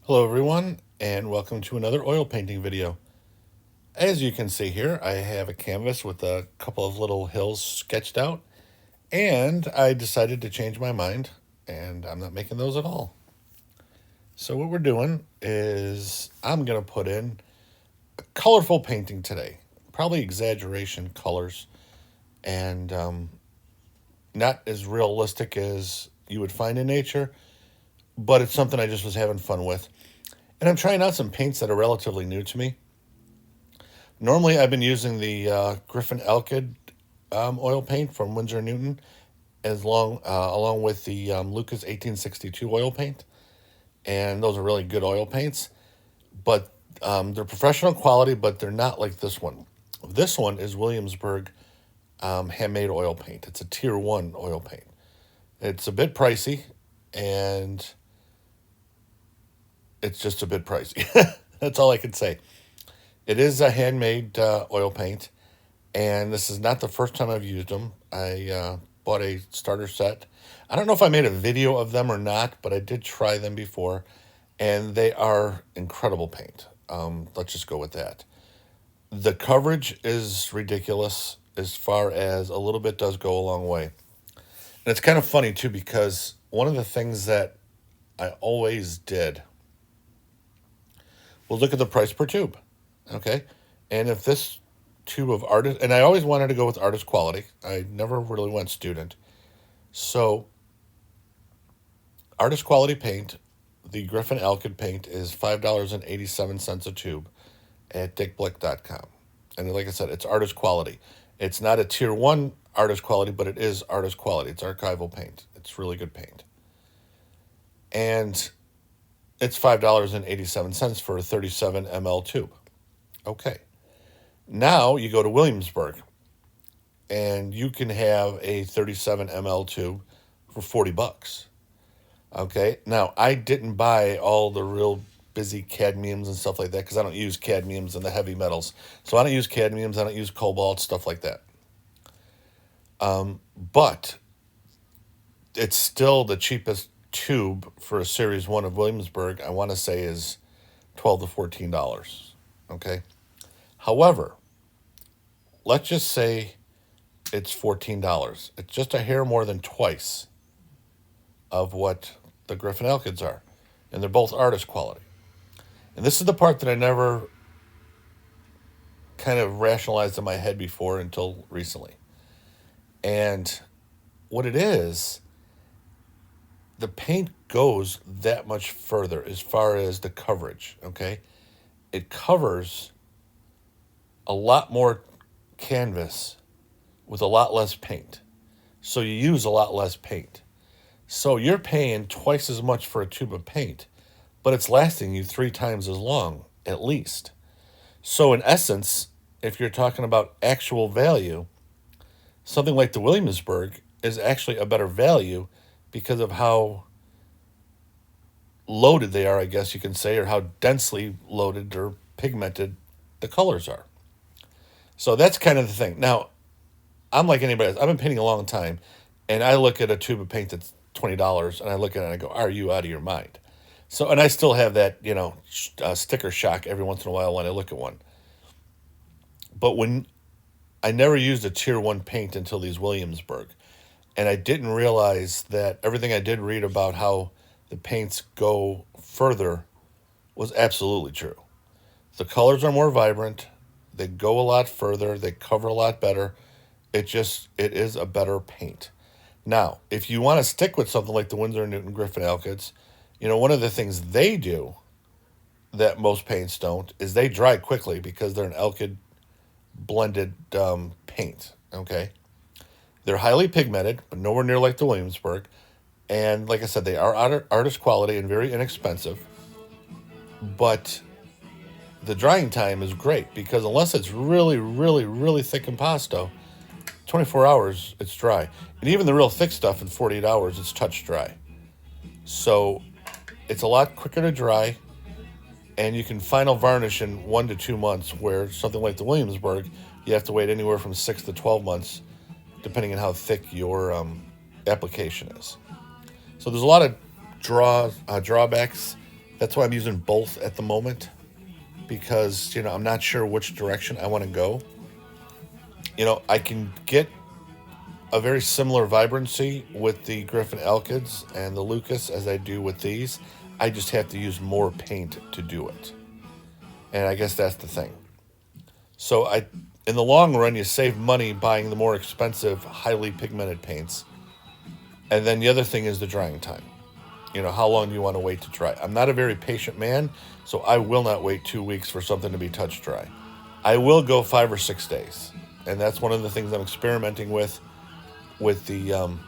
Hello everyone, and welcome to another oil painting video. As you can see here, I have a canvas with a couple of little hills sketched out, and I decided to change my mind, and I'm not making those at all. So what we're doing is I'm going to put in a colorful painting today. Probably exaggeration colors, and not as realistic as you would find in nature, but it's something I just was having fun with. And I'm trying out some paints that are relatively new to me. Normally, I've been using the Griffin Elkid oil paint from Winsor & Newton, along with the Lucas 1862 oil paint, and those are really good oil paints. But they're professional quality, but they're not like this one. This one is Williamsburg handmade oil paint. It's a Tier 1 oil paint. It's a bit pricey, and it's just a bit pricey. That's all I can say. It is a handmade oil paint, and this is not the first time I've used them. I bought a starter set. I don't know if I made a video of them or not, but I did try them before, and they are incredible paint. Let's just go with that. The coverage is ridiculous as far as a little bit does go a long way. And it's kind of funny, too, because one of the things that I always did was look at the price per tube. Okay. And if this tube of artist, and I always wanted to go with artist quality. I never really went student. So artist quality paint, the Griffin Elkid paint is $5.87 a tube at dickblick.com. And like I said, it's artist quality. It's not a Tier 1 artist quality, but it is artist quality. It's archival paint. It's really good paint. And it's $5.87 for a 37 ml tube. Okay. Now you go to Williamsburg, and you can have a 37 ml tube for $40. Okay. Now, I didn't buy all the real busy cadmiums and stuff like that because I don't use cadmiums and the heavy metals. So I don't use cadmiums. I don't use cobalt, stuff like that. But it's still the cheapest tube for a Series 1 of Williamsburg. I want to say is $12 to $14. Okay. However, let's just say it's $14. It's just a hair more than twice of what the Griffin Elkids are. And they're both artist quality. And this is the part that I never kind of rationalized in my head before until recently. And what it is, the paint goes that much further as far as the coverage, okay? It covers a lot more canvas with a lot less paint. So you use a lot less paint. So you're paying twice as much for a tube of paint, but it's lasting you 3 times as long, at least. So in essence, if you're talking about actual value, something like the Williamsburg is actually a better value because of how loaded they are, I guess you can say, or how densely loaded or pigmented the colors are. So that's kind of the thing. Now, I'm like anybody else. I've been painting a long time, and I look at a tube of paint that's $20, and I look at it and I go, are you out of your mind? So, and I still have that, sticker shock every once in a while when I look at one. But when I never used a Tier 1 paint until these Williamsburg, and I didn't realize that everything I did read about how the paints go further was absolutely true. The colors are more vibrant. They go a lot further. They cover a lot better. It is a better paint. Now, if you want to stick with something like the Winsor & Newton Griffin Elkids, one of the things they do that most paints don't is they dry quickly because they're an Elkid blended paint, okay? They're highly pigmented, but nowhere near like the Williamsburg. And like I said, they are artist quality and very inexpensive. But the drying time is great because unless it's really, really, really thick impasto, 24 hours, it's dry. And even the real thick stuff in 48 hours, it's touch dry. So it's a lot quicker to dry, and you can final varnish in 1 to 2 months, where something like the Williamsburg, you have to wait anywhere from 6 to 12 months, depending on how thick your application is. So there's a lot of drawbacks That's why I'm using both at the moment because, I'm not sure which direction I want to go. I can get a very similar vibrancy with the Griffin Elkids and the Lucas as I do with these. I just have to use more paint to do it. And I guess that's the thing. So in the long run, you save money buying the more expensive, highly pigmented paints. And then the other thing is the drying time. How long do you want to wait to dry? I'm not a very patient man, so I will not wait 2 weeks for something to be touch dry. I will go 5 or 6 days. And that's one of the things I'm experimenting with the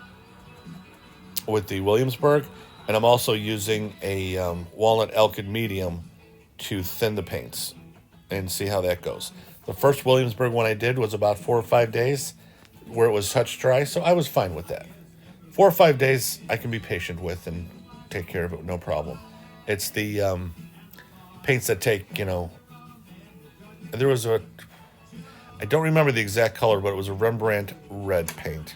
Williamsburg, and I'm also using a walnut Elkid medium to thin the paints and see how that goes. The first Williamsburg one I did was about 4 or 5 days where it was touch dry, so I was fine with that. 4 or 5 days I can be patient with and take care of it, no problem. It's the paints that take, there was I don't remember the exact color, but it was a Rembrandt red paint.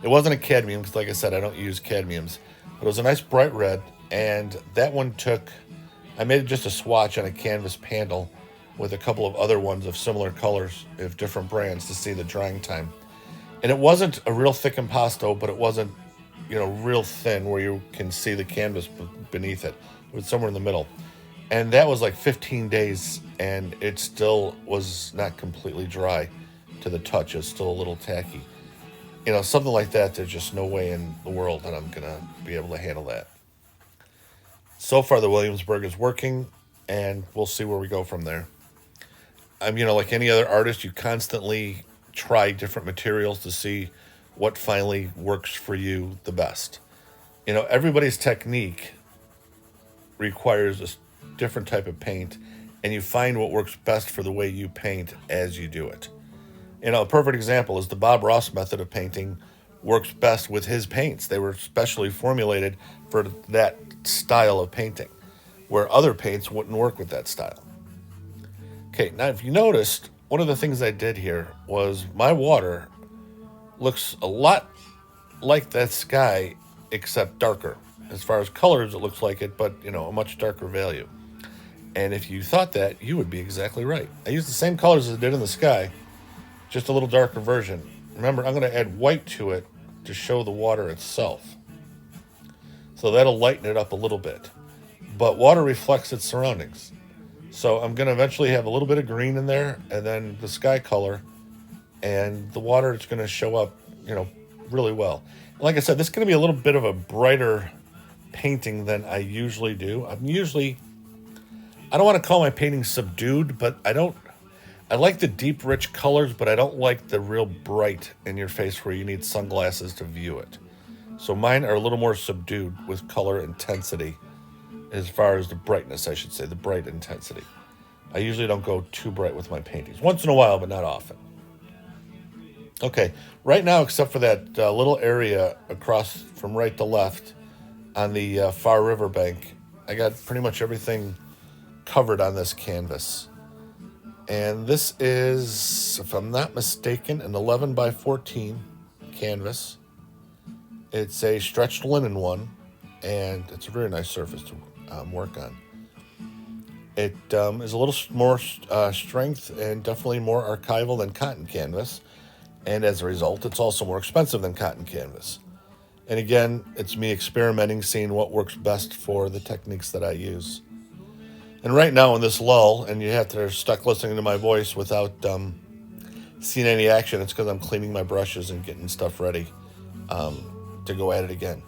It wasn't a cadmium, because like I said, I don't use cadmiums. But it was a nice bright red, and that one I made just a swatch on a canvas panel with a couple of other ones of similar colors of different brands to see the drying time. And it wasn't a real thick impasto, but it wasn't, real thin where you can see the canvas beneath it. It was somewhere in the middle. And that was like 15 days, and it still was not completely dry to the touch. It's still a little tacky. Something like that, there's just no way in the world that I'm going to be able to handle that. So far, the Williamsburg is working, and we'll see where we go from there. Like any other artist, you constantly try different materials to see what finally works for you the best. Everybody's technique requires a different type of paint, and you find what works best for the way you paint as you do it. A perfect example is the Bob Ross method of painting works best with his paints. They were specially formulated for that style of painting, where other paints wouldn't work with that style. Okay, now if you noticed, one of the things I did here was my water looks a lot like that sky, except darker. As far as colors, it looks like it, but, a much darker value. And if you thought that, you would be exactly right. I used the same colors as I did in the sky, just a little darker version. Remember, I'm going to add white to it to show the water itself. So that'll lighten it up a little bit. But water reflects its surroundings. So I'm going to eventually have a little bit of green in there, and then the sky color, and the water is going to show up, really well. Like I said, this is going to be a little bit of a brighter painting than I usually do. I don't want to call my painting subdued, but I like the deep, rich colors, but I don't like the real bright in your face where you need sunglasses to view it. So mine are a little more subdued with color intensity as far as the brightness, I should say, the bright intensity. I usually don't go too bright with my paintings. Once in a while, but not often. Okay, right now, except for that little area across from right to left on the far riverbank, I got pretty much everything covered on this canvas. And this is, if I'm not mistaken, an 11 by 14 canvas. It's a stretched linen one, and it's a very nice surface to work on. It is a little more strength and definitely more archival than cotton canvas. And as a result, it's also more expensive than cotton canvas. And again, it's me experimenting, seeing what works best for the techniques that I use. And right now in this lull, and you have to stuck listening to my voice without seeing any action, it's because I'm cleaning my brushes and getting stuff ready to go at it again.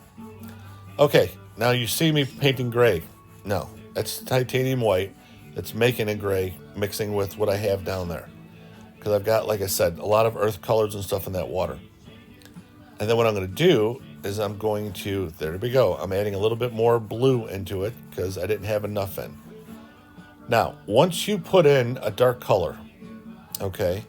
Okay, now you see me painting gray. No, that's titanium white. That's making it gray, mixing with what I have down there. Because I've got, like I said, a lot of earth colors and stuff in that water. And then what I'm going to do is there we go. I'm adding a little bit more blue into it because I didn't have enough in. Now, once you put in a dark color, okay,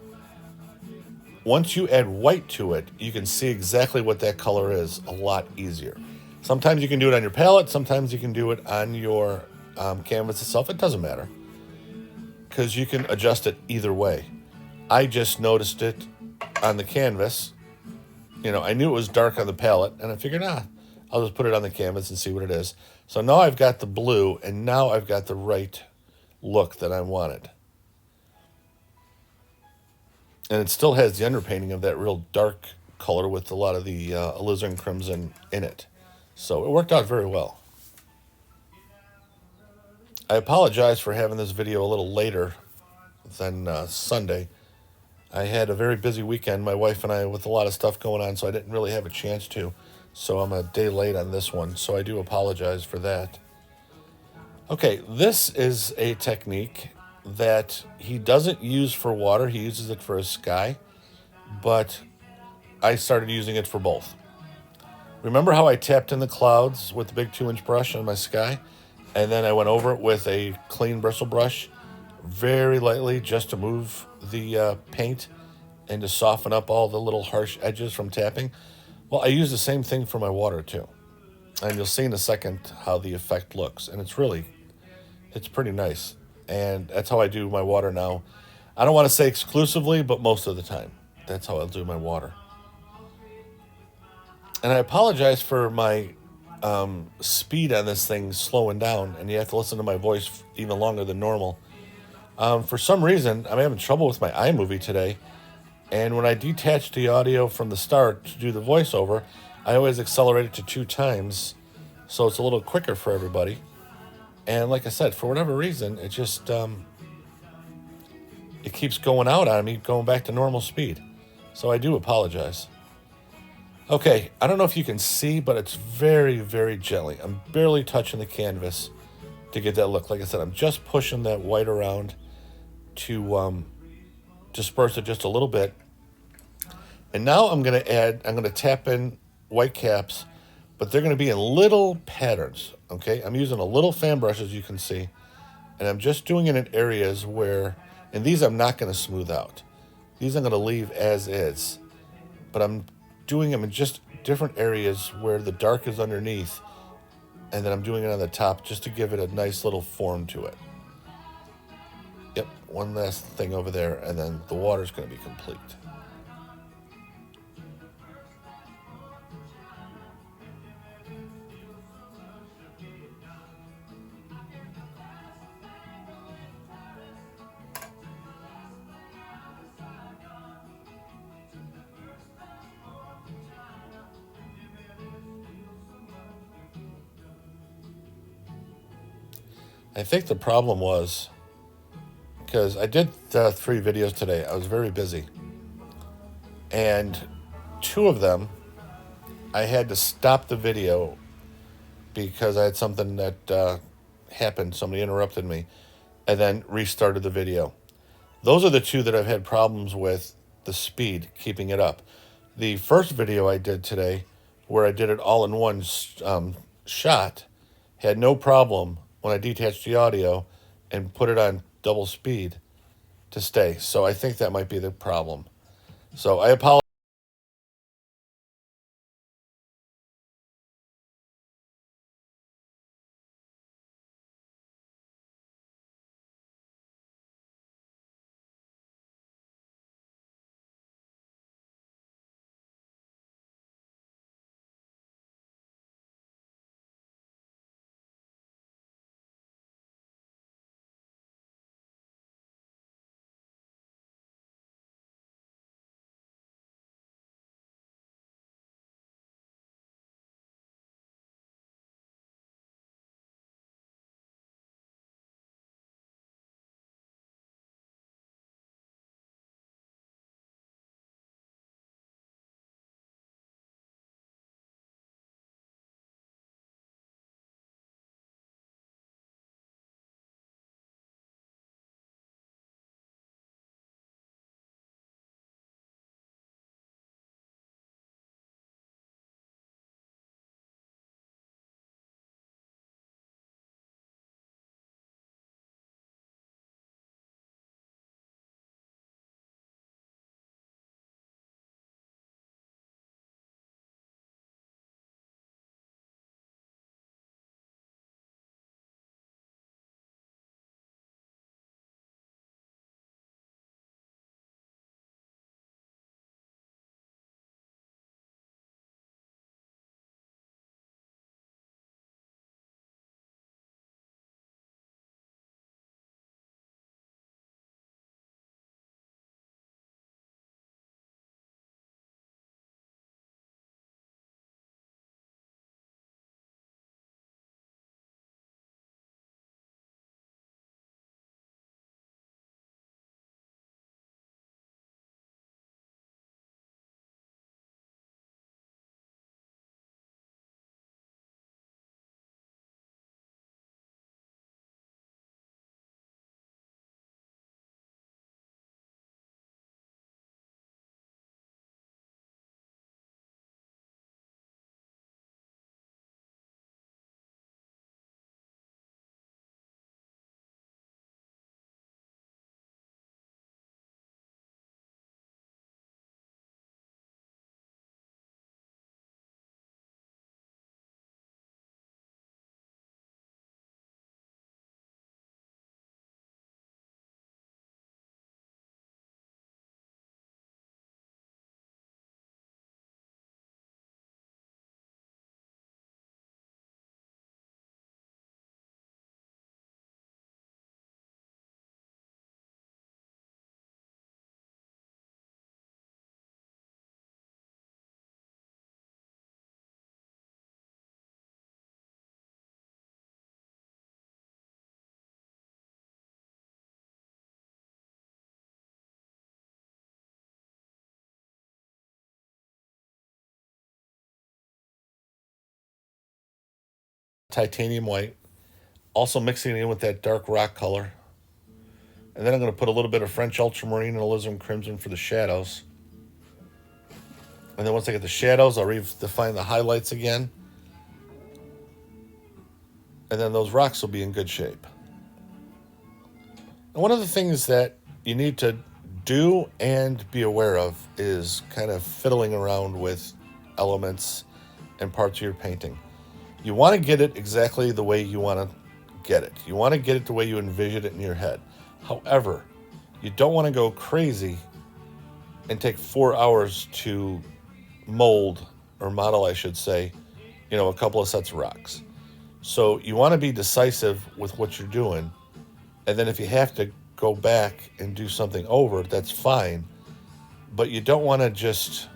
once you add white to it, you can see exactly what that color is a lot easier. Sometimes you can do it on your palette. Sometimes you can do it on your canvas itself. It doesn't matter because you can adjust it either way. I just noticed it on the canvas. I knew it was dark on the palette, and I figured, I'll just put it on the canvas and see what it is. So now I've got the blue, and now I've got the right look that I wanted. And it still has the underpainting of that real dark color with a lot of the alizarin crimson in it. So it worked out very well. I apologize for having this video a little later than Sunday. I had a very busy weekend, my wife and I, with a lot of stuff going on, so I didn't really have a chance to. So I'm a day late on this one, so I do apologize for that. Okay, this is a technique that he doesn't use for water. He uses it for his sky, but I started using it for both. Remember how I tapped in the clouds with the big 2-inch brush on my sky? And then I went over it with a clean bristle brush, very lightly, just to move the paint and to soften up all the little harsh edges from tapping. Well, I use the same thing for my water too. And you'll see in a second how the effect looks. And it's pretty nice. And that's how I do my water now. I don't want to say exclusively, but most of the time. That's how I'll do my water. And I apologize for my speed on this thing slowing down, and you have to listen to my voice even longer than normal. For some reason, I'm having trouble with my iMovie today, and when I detach the audio from the start to do the voiceover, I always accelerate it to 2 times, so it's a little quicker for everybody. And like I said, for whatever reason, it just it keeps going out on me, going back to normal speed. So I do apologize. Okay, I don't know if you can see, but it's very, very gently. I'm barely touching the canvas to get that look. Like I said, I'm just pushing that white around to disperse it just a little bit. And now I'm going to tap in white caps, but they're going to be in little patterns, okay? I'm using a little fan brush, as you can see, and I'm just doing it in areas where, and these I'm not going to smooth out. These I'm going to leave as is, but I'm doing them in just different areas where the dark is underneath, and then I'm doing it on the top just to give it a nice little form to it. Yep, one last thing over there, and then the water's going to be complete. I think the problem was, because I did 3 videos today, I was very busy. And 2 of them, I had to stop the video because I had something that happened. Somebody interrupted me and then restarted the video. Those are the 2 that I've had problems with the speed, keeping it up. The first video I did today, where I did it all in one shot, had no problem when I detached the audio and put it on double speed to stay. So I think that might be the problem. So I apologize. titanium white, also mixing it in with that dark rock color. And then I'm going to put a little bit of French ultramarine and alizarin crimson for the shadows. And then once I get the shadows, I'll redefine the highlights again. And then those rocks will be in good shape. And one of the things that you need to do and be aware of is kind of fiddling around with elements and parts of your painting. You want to get it exactly the way you want to get it. You want to get it the way you envision it in your head. However, you don't want to go crazy and take 4 hours to mold, or model, I should say, a couple of sets of rocks. So you want to be decisive with what you're doing. And then if you have to go back and do something over, that's fine. But you don't want to just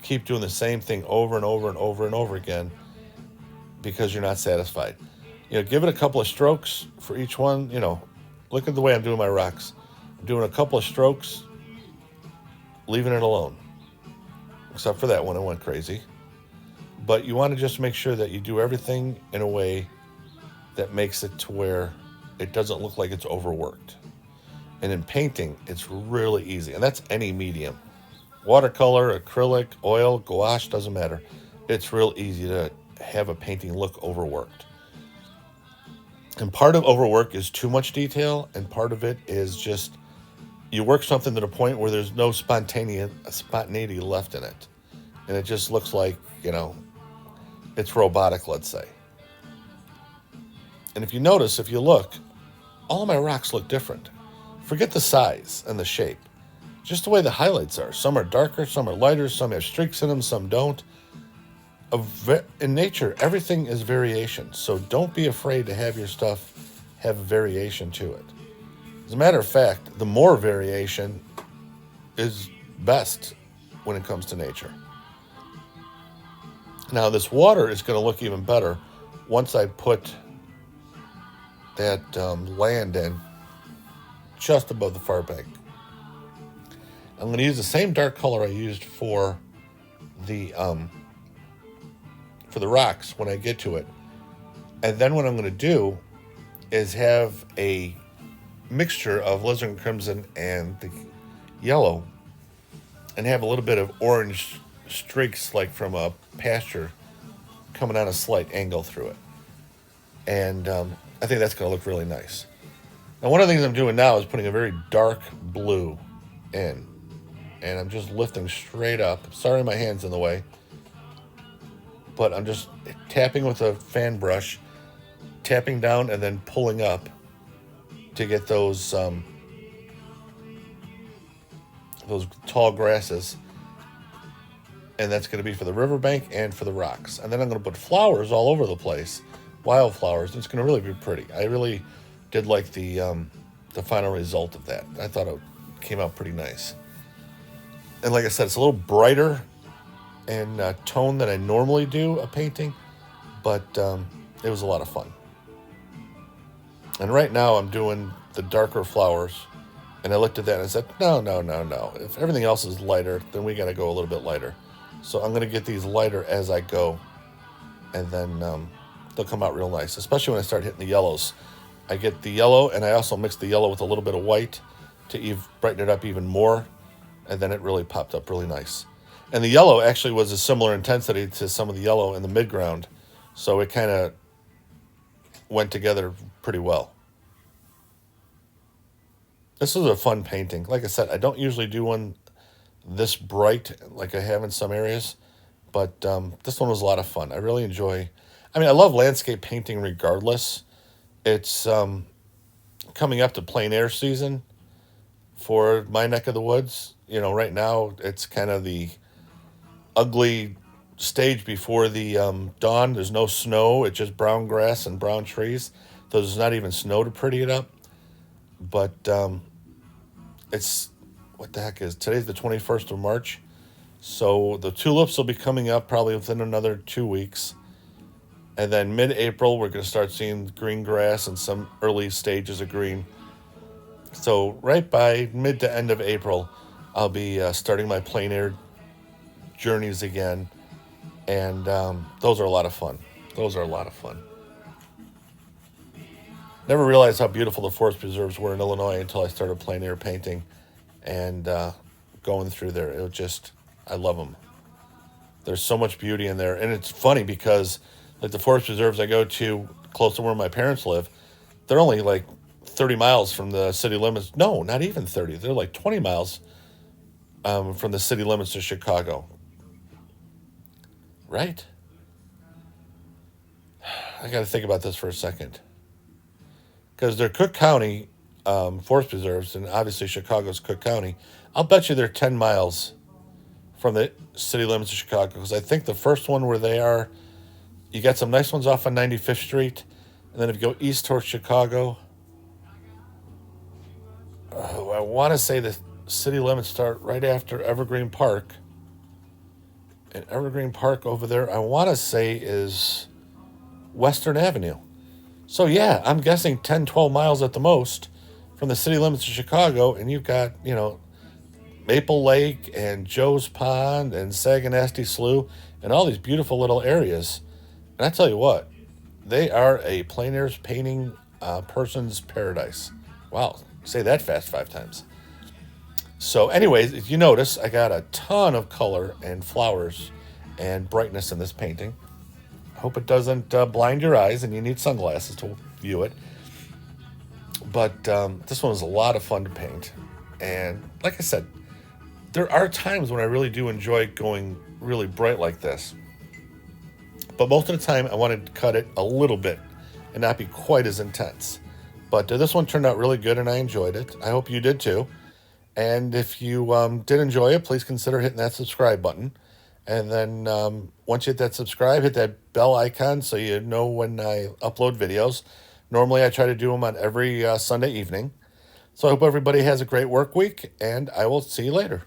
keep doing the same thing over and over and over and over again because you're not satisfied. Give it a couple of strokes for each one. Look at the way I'm doing my rocks. I'm doing a couple of strokes, leaving it alone. Except for that one, it went crazy. But you want to just make sure that you do everything in a way that makes it to where it doesn't look like it's overworked. And in painting, it's really easy. And that's any medium. Watercolor, acrylic, oil, gouache, doesn't matter. It's real easy to have a painting look overworked. And part of overwork is too much detail, and part of it is just you work something to the point where there's no spontaneity left in it. And it just looks like, it's robotic, let's say. And if you notice, if you look, all of my rocks look different. Forget the size and the shape. Just the way the highlights are. Some are darker, some are lighter, some have streaks in them, some don't. In nature, everything is variation. So don't be afraid to have your stuff have a variation to it. As a matter of fact, the more variation is best when it comes to nature. Now, this water is going to look even better once I put that land in just above the far bank. I'm going to use the same dark color I used for the rocks when I get to it. And then what I'm going to do is have a mixture of alizarin crimson and the yellow, and have a little bit of orange streaks like from a pasture coming on a slight angle through it. And I think that's going to look really nice. Now, one of the things I'm doing now is putting a very dark blue in. And I'm just lifting straight up. Sorry, my hand's in the way. But I'm just tapping with a fan brush, tapping down and then pulling up to get those tall grasses. And that's going to be for the riverbank and for the rocks. And then I'm going to put flowers all over the place, wildflowers. It's going to really be pretty. I really did like the final result of that. I thought it came out pretty nice. And like I said, it's a little brighter in tone than I normally do a painting, but it was a lot of fun. And right now I'm doing the darker flowers, and I looked at that and I said, no. If everything else is lighter, then we got to go a little bit lighter. So I'm going to get these lighter as I go, and then they'll come out real nice, especially when I start hitting the yellows. I get the yellow, and I also mix the yellow with a little bit of white to brighten it up even more. And then it really popped up really nice. And the yellow actually was a similar intensity to some of the yellow in the midground. So it kind of went together pretty well. This was a fun painting. Like I said, I don't usually do one this bright like I have in some areas. But this one was a lot of fun. I really enjoy. I love landscape painting regardless. It's coming up to plein air season for my neck of the woods. Right now it's kind of the ugly stage before the dawn. There's no snow. It's just brown grass and brown trees. There's not even snow to pretty it up. But it's, what the heck is, today's the 21st of March. So the tulips will be coming up probably within another 2 weeks. And then mid-April, we're going to start seeing green grass and some early stages of green. So right by mid to end of April, I'll be starting my plein air journeys again, and those are a lot of fun. Those are a lot of fun. Never realized how beautiful the forest preserves were in Illinois until I started plein air painting and going through there. It was just, I love them. There's so much beauty in there. And it's funny because, like, the forest preserves I go to close to where my parents live, they're only like 30 miles from the city limits. No, not even 30. They're like 20 miles from the city limits of Chicago. Right? I got to think about this for a second. Because they're Cook County forest preserves, and obviously Chicago's Cook County. I'll bet you they're 10 miles from the city limits of Chicago. Because I think the first one where they are, you got some nice ones off on 95th Street. And then if you go east towards Chicago, I want to say the city limits start right after Evergreen Park. And Evergreen Park over there, I want to say is Western Avenue. So yeah, I'm guessing 10, 12 miles at the most from the city limits of Chicago. And you've got, Maple Lake and Joe's Pond and Saganasty Slough and all these beautiful little areas. And I tell you what, they are a plein air painting person's paradise. Wow, say that fast 5 times. So, anyways, if you notice, I got a ton of color and flowers and brightness in this painting. I hope it doesn't blind your eyes and you need sunglasses to view it. But this one was a lot of fun to paint. And like I said, there are times when I really do enjoy going really bright like this. But most of the time, I wanted to cut it a little bit and not be quite as intense. But this one turned out really good and I enjoyed it. I hope you did too. And if you did enjoy it, please consider hitting that subscribe button. And then once you hit that subscribe, hit that bell icon so you know when I upload videos. Normally, I try to do them on every Sunday evening. So I hope everybody has a great work week, and I will see you later.